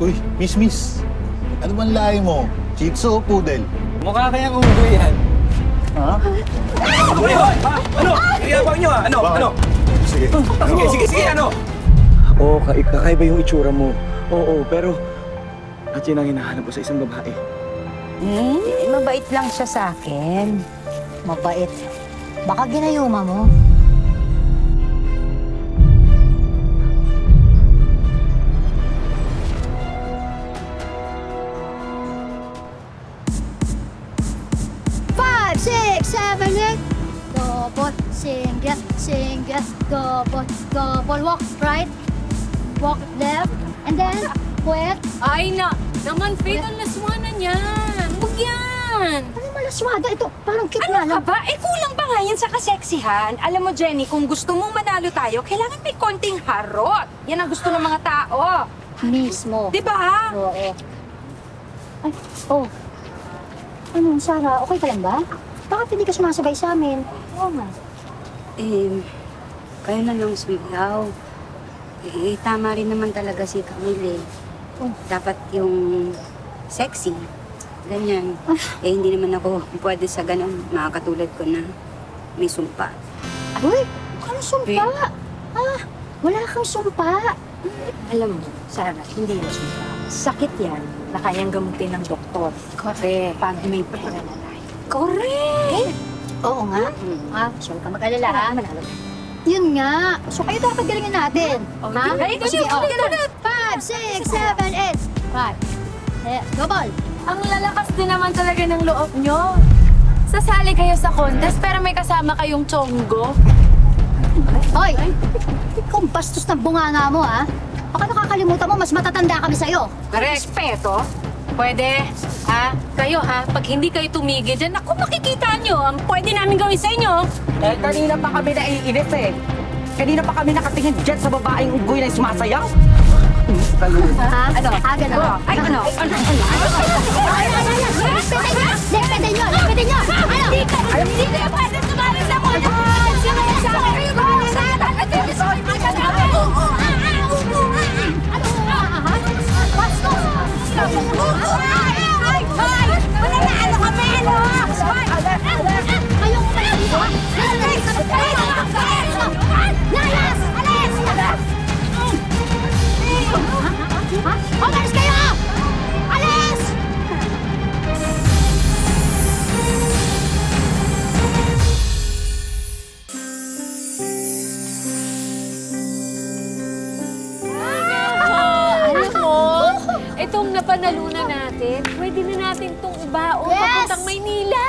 Uy, miss. Ano man lahi mo? Shih Tzu o Poodle? Mukha kayang unggoy yan. Ha? Ano? Ano? Iyabang nyo Ano? Bakit? Ano? Sige. Sige, ano? Oo, kakaiba yung itsura mo. Oo, pero... At yun ang hinahanap ko sa isang babae. Mabait lang siya sa akin. Mabait. Baka ginayuma mo. Five, six, seven, eight. Double, single, double. Walk right, walk left, and then quick. Ay naman, Faith, ang laswanan yan. Huwag yan. Ano malaswada ito? Parang cute Ano na ka lang. ba? Kulang pa nga yan sa kaseksihan. Alam mo, Jenny, kung gusto mong manalo tayo, kailangan may konting harot. Yan ang gusto ng mga tao. Mismo. Di ba? Oo. Ay, oh. Ano, Sarah, okay ka lang ba? Bakit hindi ka sumasabay sa amin? Oo nga. Kayo na lang sumigaw. Tama rin naman talaga si Camille. Dapat yung sexy, ganyan. Hindi naman ako pwede sa ganun, mga katulad ko na may sumpa. Uy, anong sumpa? Ah, wala kang sumpa. Alam mo, Sarah, hindi yan sumpa. Sakit yan na kayang gamutin ng doktor. Correct. Pag may pera na tayo. Correct! Oo nga. So, huwag ka mag-alala, ha? Yun nga. So, kayo dapat galingin natin. Ha? Ikaw Sige, yun, oh. 5, 6, 7, 8. 5. Double. Ang lalakas din naman talaga ng loob nyo. Sasali kayo sa contest pero may kasama kayong chonggo. Hoy! Ikaw ang bastos ng bunganga mo, ha? Baka nakakalimutan mo, mas matatanda kami sa'yo. Respeto? Pwede, ha? Kayo, ha? Pag hindi kayo tumigil dyan, ako makikita nyo. Ang pwede namin gawin sa inyo. Kanina pa kami naiinip eh. Kanina pa kami nakatingin dyan sa babaeng unggoy na sumasayaw. Ha? Ano? Gano'n. Ay, ano? Lepetin nyo! Lepetin nyo! Ano? Hindi kayo pwede sumali sa contest! Sa kayo gawin sa atin! At hindi sa akin Bastos! Ay! Wala na! Ano kami? Ano? Kayong pala dito, ha? Layas! Alis! Ha? Umalis kayo! Alis! Alam mo, itong napanalunan natin, pwede na natin itong ibaon Yes! papuntang Maynila.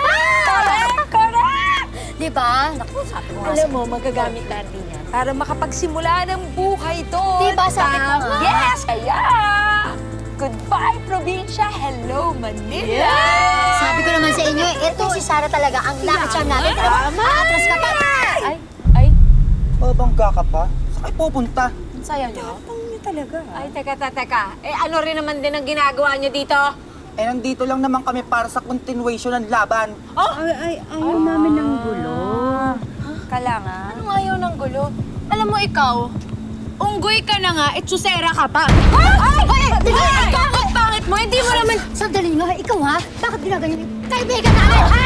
Correct! Diba? Naku, sabi ko nga Alam mo, magagamit natin yan para makapagsimula ng buhay doon. Diba, sabi ko nga? Yes! Kaya, goodbye, probinsya. Hello, Manila! Sabi ko naman sa inyo, ito si Sarah talaga ang nakacham natin. Tama! Atras ka pa! Ay, Babangga ka pa? Saan kayo pupunta? sayaw niyo? Talaga. Ay, teka. Ano rin naman din ang ginagawa niyo dito? Nandito lang naman kami para sa continuation ng laban. Ayaw namin ng gulo. Kalangan? Anong ayaw ng gulo? Alam mo ikaw, unggoy ka na nga, etsusera ka pa. Pangit mo, hindi mo naman... Sandali nga, ikaw ha? Bakit ginaganyan yung kaibigan namin, ha?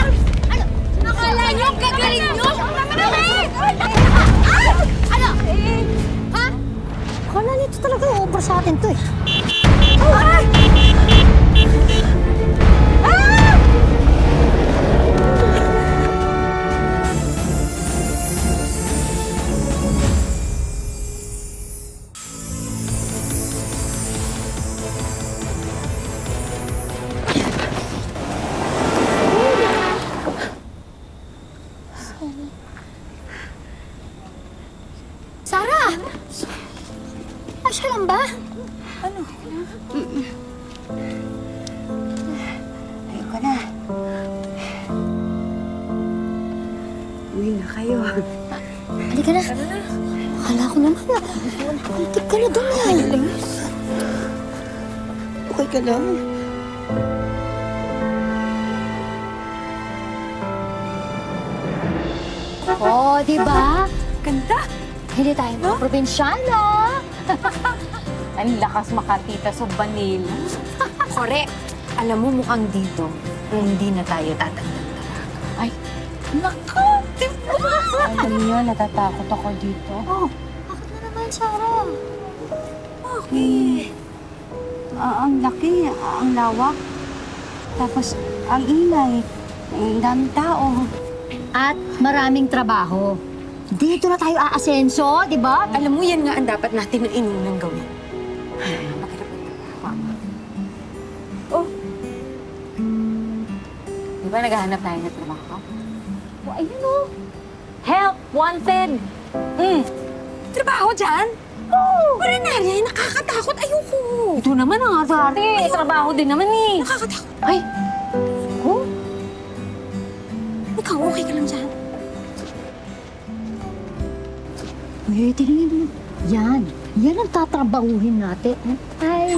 Ano? Nakala niyo, gagaling niyo! Ano? Ha? Kala nito talaga over sa atin to eh. Sarah! Ayos ka lang ba? Ayoko na. Uwi na kayo. Halika na. Akala ko naman na. Halika ka na doon yan. Okay ka lang? Oh, di ba? Ganda! Hindi tayo mga probinsyano. Ang lakas makatita sa Manila. Correct. Alam mo, mukhang dito, hindi na tayo tatanda. Ay, naku, diba? Alam niyo, natatakot ako dito. Oh, bakit na naman, Sarah? Ang laki, ang lawak. Tapos, ang ingay. Ang daming tao. At maraming trabaho. Dito na tayo aasenso, di ba? Alam mo, yan nga ang dapat natin na inunang gawin. Di ba naghahanap tayo ng trabaho? Oh, ayun o. Help! Wanted! Trabaho dyan? Oo! Ordinarya, nakakatakot. Ayoko. Ito naman ang arte. Trabaho din naman eh. Nakakatakot. Ay, Ikaw, okay ka lang dyan? Uy, tingnan mo. Yan. Yan ang tatrabahuhin natin. Ay,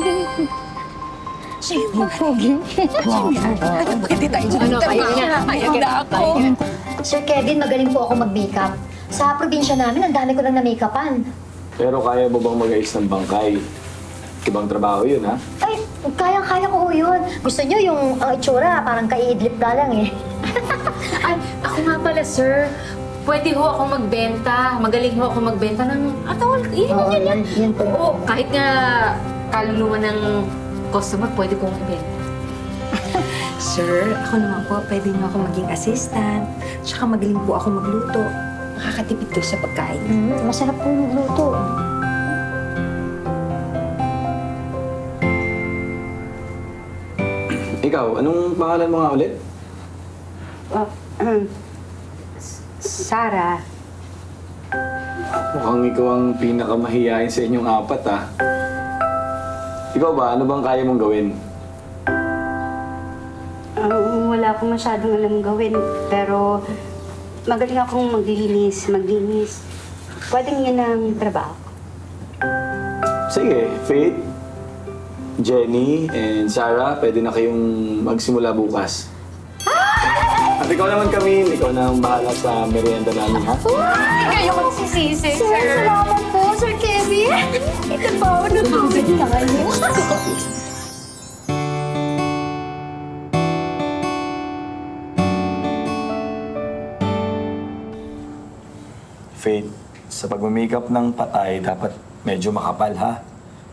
Pogi. Pwede tayo dyan. Ano, kaya niya? Ayag na ako. Sir Kevin, magaling po ako mag-makeup. Sa probinsya namin, ang dami ko lang na-makeupan. Pero kaya mo bang mag-ayos ng bangkay? Ibang trabaho yun, ha? Ay, kayang-kaya ko ho yun. Gusto nyo yung itsura, parang kaiidlip na lang eh. ay, ako nga pala, sir. Pwede ho ako magbenta. Magaling ho ako magbenta ng atawal. Oo, yan po. Oo, kahit nga kaluluwa ng customer, pwede kong ibenta. Sir, ako naman po, pwede niyo ako maging assistant. Tsaka magaling po ako magluto. Nakakatipid ko sa pagkain. Masarap po magluto. Ikaw, anong pangalan mo nga ulit? Sarah, Mukhang ikaw ang pinakamahiyain sa inyong apat, ha? Ikaw ba, ano bang kaya mong gawin? wala akong masyadong alam gawin. Pero magaling akong maglinis. Pwedeng yan ang trabaho. Sige, Faith, Jenny, and Sarah, pwede na kayong magsimula bukas. At ikaw naman kami, ikaw na ang bahala sa merienda namin, ha? Kayo ko sisisi, Sir, salamat po, Sir Kevin. Ito ba? Ano to? Faith, sa pag-makeup ng patay, dapat medyo makapal, ha?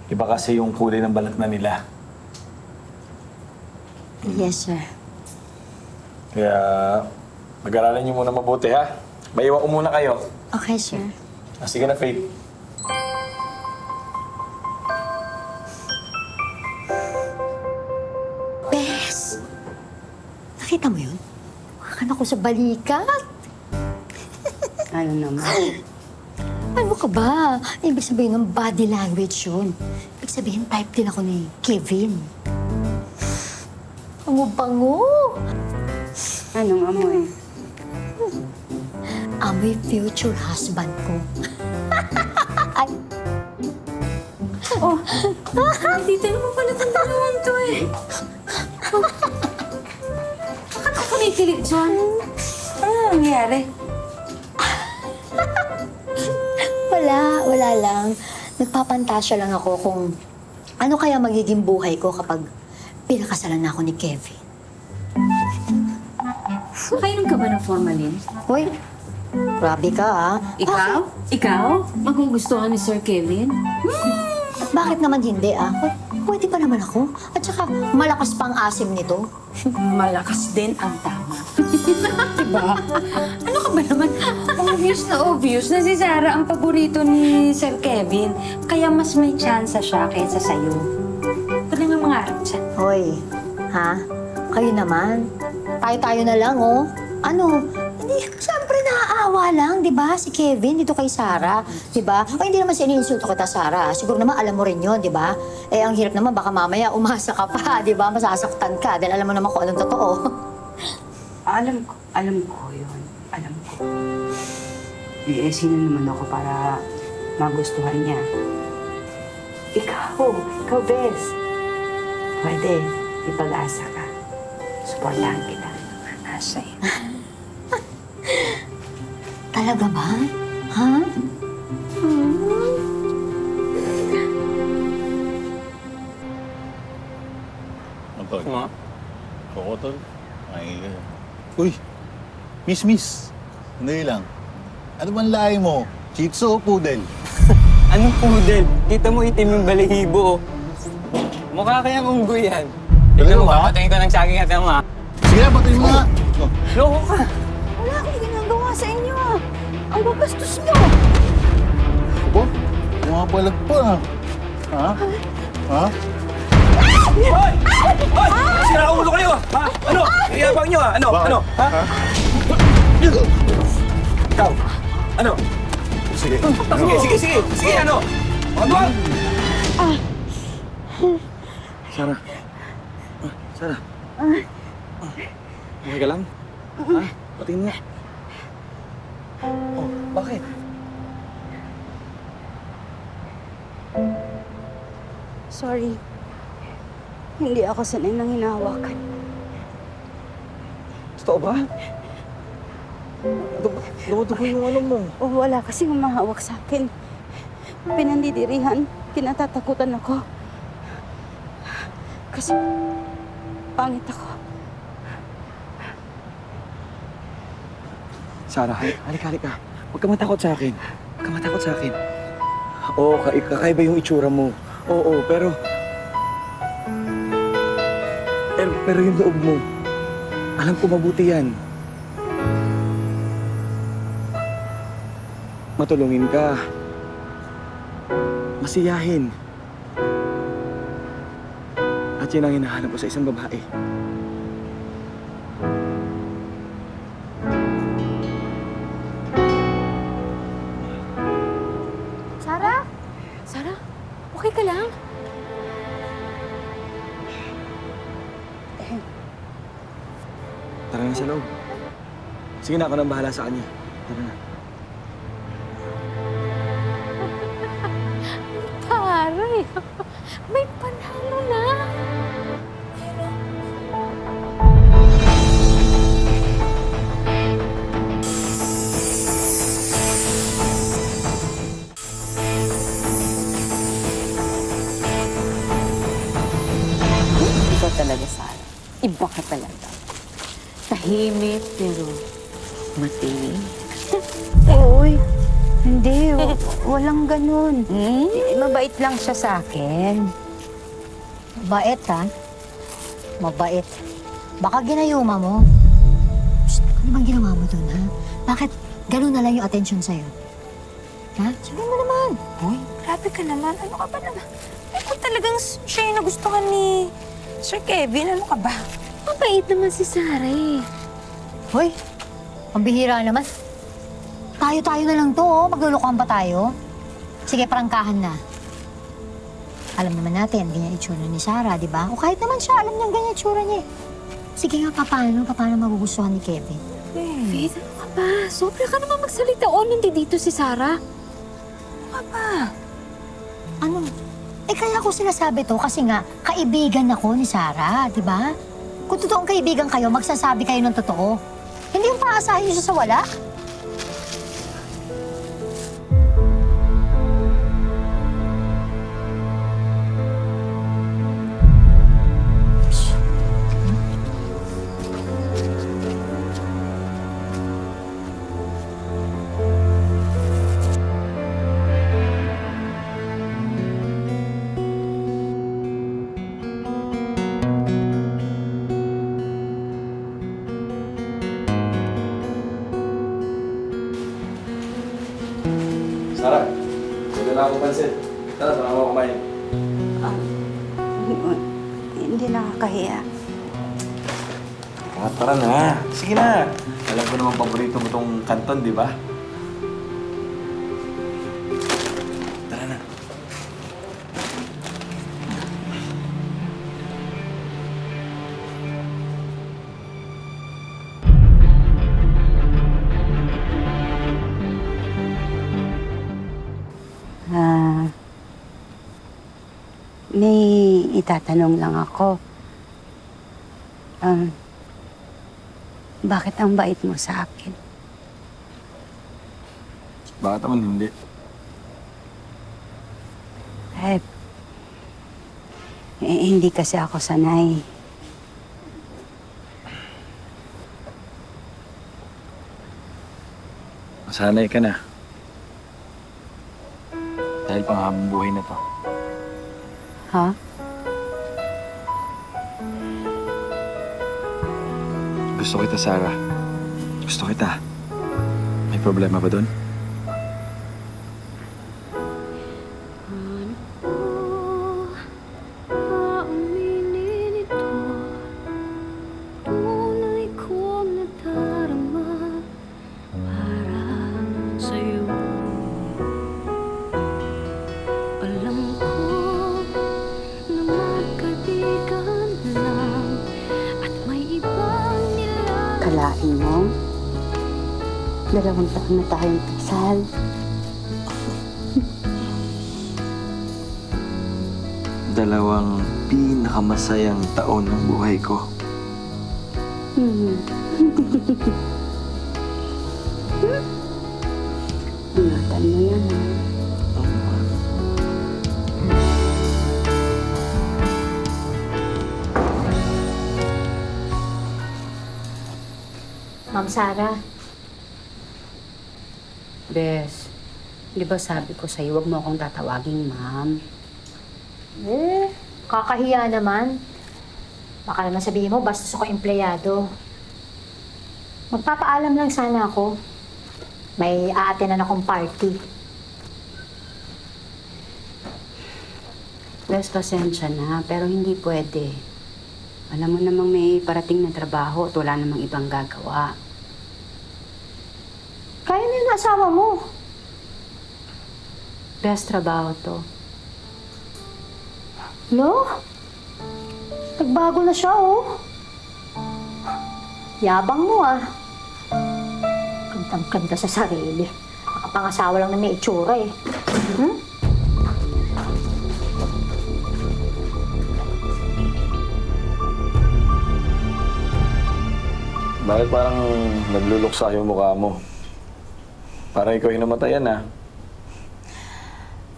Iba kasi yung kulay ng balat na nila. Yes, sir. Kaya, mag-aralan niyo muna mabuti, ha? Maiwan ko muna kayo. Okay, sir. Sige na, Faith. Bes! Nakita mo yun? Makan ako sa balikat. Ano naman? Ano ka ba? Ibig sabihin ng body language yun. Ibig sabihin, type din ako ni Kevin. Bango-bango! Anong amoy? Amoy future husband ko. Ay, Dito naman pala itong dalawang to eh. Bakit ako kinikilig dyan? Ano nangyayari? wala lang. Nagpapantasya lang ako kung ano kaya magiging buhay ko kapag pinakasalan na ako ni Kevin. Nakainom ka ba ng formalin? Hoy, grabe ka ah. Ikaw? Ikaw? Magugustuhan ni Sir Kevin? Bakit naman hindi ah? Pwede pa naman ako. At saka malakas pa ang asim nito. Malakas din ang tama. Diba? Ano ka ba naman? Obvious na si Sarah ang paborito ni Sir Kevin. Kaya mas may tsansa siya kaysa sa'yo. Pwede nga mangarap siya. Hoy, ha? Kayo naman. Tayo-tayo na lang oh. Ano? Hindi, siyempre naaawa lang, di ba? Si Kevin dito kay Sarah, di ba? O hindi naman sininsulto kita, Sarah. Siguro naman alam mo rin yun, di ba? Eh, ang hirap naman, baka mamaya umasa ka pa, di ba? Masasaktan ka dahil alam mo naman kung anong totoo. Alam ko yun. Alam ko. Eh, sino naman ako para magustuhan niya? Ikaw, Bes. Pwede, ipag-asa ka. Supportahan kita. Asa yun. Talaga ba? Ha? mo? Oo, tol. Ay, uy, miss. Hindi lang. Ano man lahi mo? Shih Tzu o Poodle? Anong poodle? Kita mo itim yung balahibo. Mukha kayang unggoy yan. Tingnan mo, ba? papatayin ko ng saging at mo, ha? Sige na, patayin mo nga. Oh. Loko ka! Wala akong ginagawa sa inyo ah. Ang babastos nyo. Opo, mga palag pa. Ha? Ha? Hoy! Hoy! Sira ulo kayo, ha? Ano? Iyabang nyo, ha? Ano? Bakit? Ano? Ha? Ikaw? Ano? Sige. Sige, ano? Ano? Sarah. Sarah. Okay ka lang? Ha? Patingin nga. Oh, bakit? Sorry. Hindi ako sanay nang hinahawakan. Totoo ba? Dumudugo yung ano mo. O wala kasing humahawak sa akin. Pinandidirihan, kinatatakutan ako. Kasi pangit ako. Sarah, halika. Huwag ka matakot sa akin. Huwag ka matakot sa akin. Oo, kakaiba yung itsura mo. Oo, pero yung loob mo, alam ko mabuti yan. Matulungin ka. Masiyahin. At yun ang hinahanap ko sa isang babae. Sarah? Sarah? Okay ka lang? Tara na sa loob. Sige na, ako nang bahala sa kanya. Tara na. Taray! May panalo na! Ikaw talaga, Sarah. Iba ka talaga. Tahimik, pero matinig. Uy, hindi. Walang ganun. Mabait lang siya sa akin. Mabait, ha? Mabait. Baka ginayuma mo. Psst, ano bang ginawa mo dun, ha? Bakit ganun na lang yung atensyon sa'yo? Ha? Sabihin mo naman. Uy, grabe ka naman. Ano ka ba naman? Ay, kung talagang siya yung nagustuhan ni Sir Kevin, ano ka ba? Mabait naman si Sarah eh. Hoy, ang bihira naman. Tayo-tayo na lang to, oh. Maglulukuhan pa tayo. Sige, prangkahan na. Alam naman natin, ganyan itsura ni Sarah, di ba? O kahit naman siya, alam niya ganyan itsura niya. Sige nga, paano magugustuhan ni Kevin? Faith, ano ka ba? Sobra ka naman magsalita. O, nandito si Sarah. Ano? Kaya ko sinasabi to kasi nga, kaibigan ako ni Sarah, di ba? Kung totoong kaibigan kayo, magsasabi kayo ng totoo. Hindi yung paasahin niyo siya sa wala. Sarah, wala na ako pansin. Tara, sama mo kumain. Hindi nakakahiya. Tara na. Sige na. Alam ko naman paborito mo tong kanton, di ba? Tara na. May itatanong lang ako. Bakit ang bait mo sa akin? Bakit naman hindi? Hindi kasi ako sanay Sanay ka na. Dahil panghabang buhay na to. Ha? Gusto kita, Sarah. Gusto kita. May problema ba doon? Kalain mo? 2 taon na tayong kasal. Dalawang pinakamasayang taon ng buhay ko. Ingatan mo yan, ha? Ma'am Sarah, Bes, di ba sabi ko sa'yo, huwag mo akong tatawaging ma'am. kakahiya naman. Baka naman sabihin mo, bastos ako empleyado. Magpapaalam lang sana ako. May aatenan akong party. Bes, pasensya na, pero hindi pwede. Alam mo namang may parating na trabaho at wala namang ibang gagawa. Kaya na yung asawa mo. Best trabaho to. No? Nagbago na siya, oh. Yabang mo, ah. Kantang-kanta sa sarili. Nakapangasawa lang na may itsura, eh. Bakit parang nagluluksa yung mukha mo? Parang ikaw yung namatayan, ah.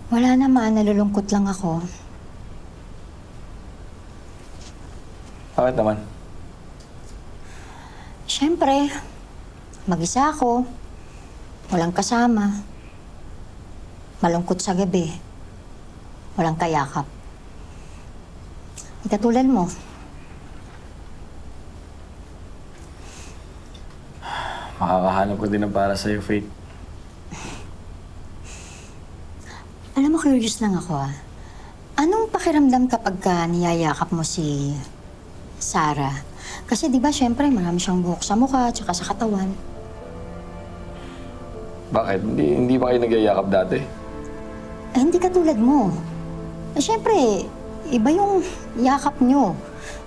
Wala naman, nalulungkot lang ako. Bakit naman? Siyempre, mag-isa ako. Walang kasama. Malungkot sa gabi. Walang kayakap. Ikatulad mo. Makakahanap ko din ng para sa'yo, Faith. Alam mo, curious lang ako, ah. Anong pakiramdam kapag niyayakap mo si Sarah? Kasi di ba, syempre, marami siyang buhok sa mukha at sa katawan. Bakit? Hindi ba kayo nagyayakap dati? Eh, hindi katulad mo. Eh, syempre, iba yung yakap nyo.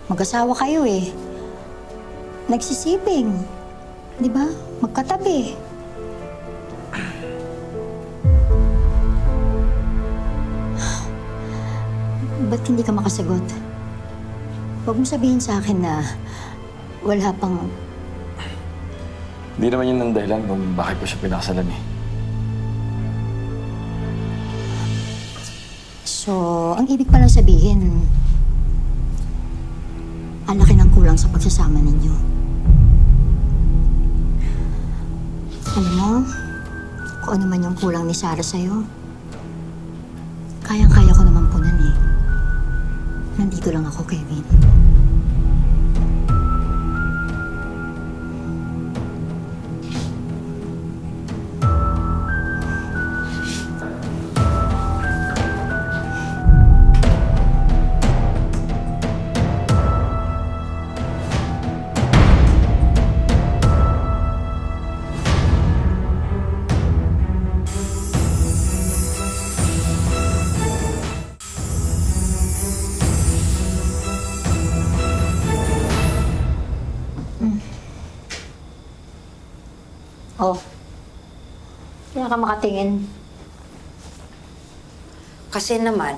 Mag-asawa kayo, eh. Nagsisiping. Di ba? Magkatabi. Ba't hindi ka makasagot? Huwag mo sabihin sa akin na wala pang... Hindi naman yun ang dahilan kung bakit ko siya pinakasalan, eh. So, ang ibig palang sabihin, ang laki ng kulang sa pagsasama ninyo. Alam mo, kung ano man yung kulang ni Sarah sa'yo, kayang-kaya ko naman punan, eh. Nandito lang ako, Kevin. Oh. Kaya ka makatingin. Kasi naman,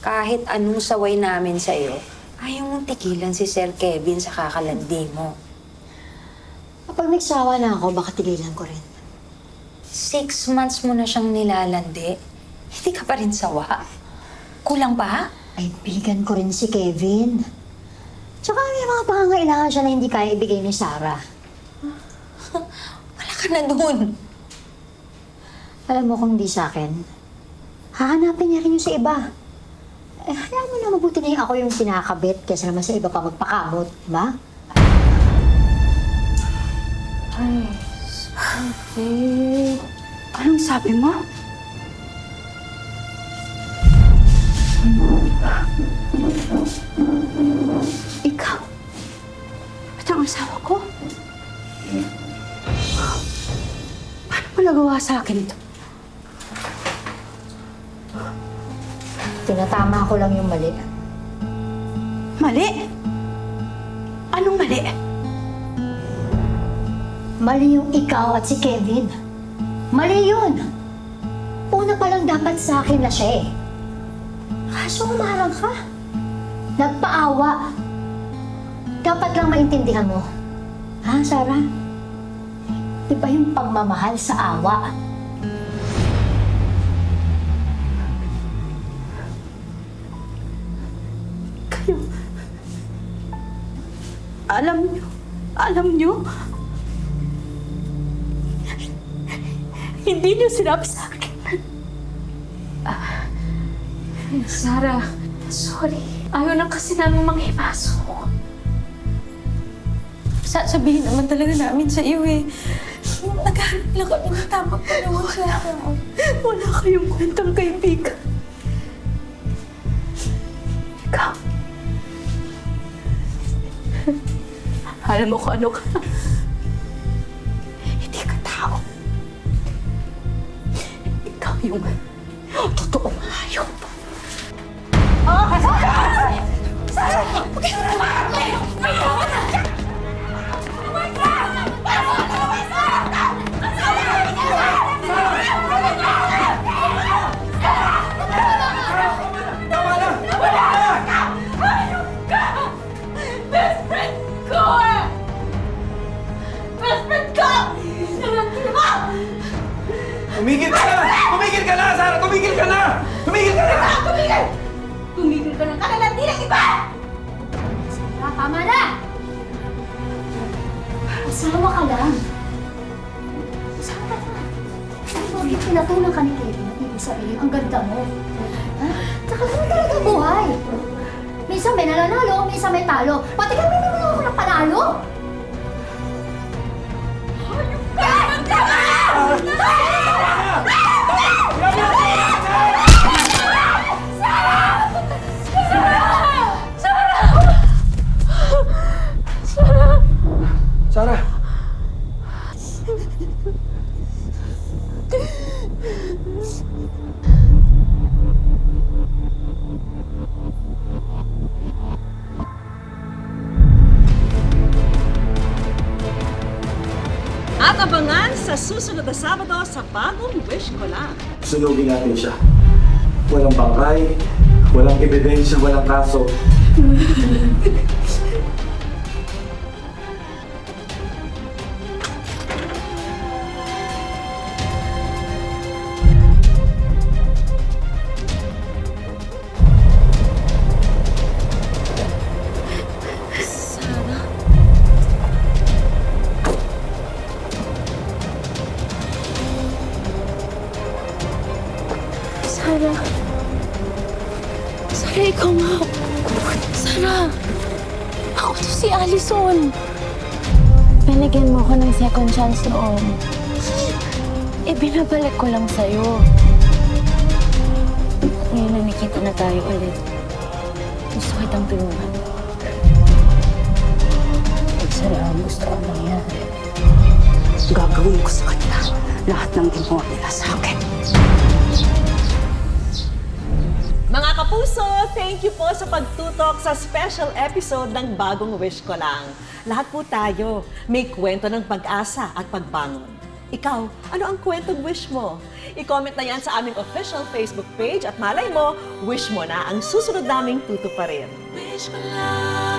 kahit anong saway namin sa'yo, ayaw mong tigilan si Sir Kevin sa kakalandi mo. Kapag nagsawa na ako, baka tigilan ko rin. 6 months mo na siyang nilalandi. Hindi ka pa rin sawa. Kulang pa? Ay, biligan ko rin si Kevin. Tsaka may mga pangangailangan siya na hindi kaya ibigay ni Sarah. Wala ka na dun. Alam mo kung hindi sa akin, hahanapin niya rin yung sa iba. Alam mo na mabuti na yung ako yung pinakabit kaysa naman sa iba pa magpakamot, di ba? Ay, okay. Anong sabi mo? Ikaw? Ba't ang asawa ko? Paano mo nagawa sa akin ito? Tinatama ko lang yung mali. Mali? Anong mali? Mali yung ikaw at si Kevin. Mali yun. Una pa lang dapat sa akin na siya eh. Kaso umarang ka. Nagpaawa. Dapat lang maintindihan mo. Ha, Sarah? Iba yung pagmamahal sa awa. Kayo, alam nyo, hindi nyo sinabi sa akin. Sarah, sorry. Ayaw lang kasi namin manghipasok. Sasabihin naman talaga namin sa iyo eh. Naghanap lang kami ng tamang panahon sa Wala kayong kwentang kaibigan. Ikaw. Alam mo kung ano ka? Hindi ka tao. Ikaw yung totoong hayop. Tumigil ka na! Tumigil ka na, Sarah! Tumigil ka na! Tumigil ka na! Tumigil ka ng kalalandi ng iba! Sarah, tama na! Asawa ka lang. Asawa ka lang. Bakit pinatulang ka ni Kevin at ibig sabihin, ang ganda mo. Ha? Tsaka naman talaga buhay. Minsan may nananalo, minsan may talo. Pati kami naman ako ng panalo. Sarah! At abangan sa susunod na Sabado sa bagong Wish Ko Lang. Sunugin natin siya. Walang bangkay, walang ebidensya, walang kaso. Sarah. Sarah, ikaw nga. Sarah. Ako to si Allison. Binigyan mo ko ng second chance noon. Binabalik ko lang sa'yo. Ngayon na nakita na tayo ulit. Gusto kitang tulungan. Isa lang gusto ko mangyari. Gagawin ko sa kanila lahat ng ginawa nila sa akin. Mga kapuso, thank you po sa pagtutok sa special episode ng Bagong Wish Ko Lang. Lahat po tayo may kwento ng pag-asa at pagbangon. Ikaw, ano ang kwentong wish mo? I-comment na yan sa aming official Facebook page at malay mo, wish mo na ang susunod naming tutuparin. Wish ko lang.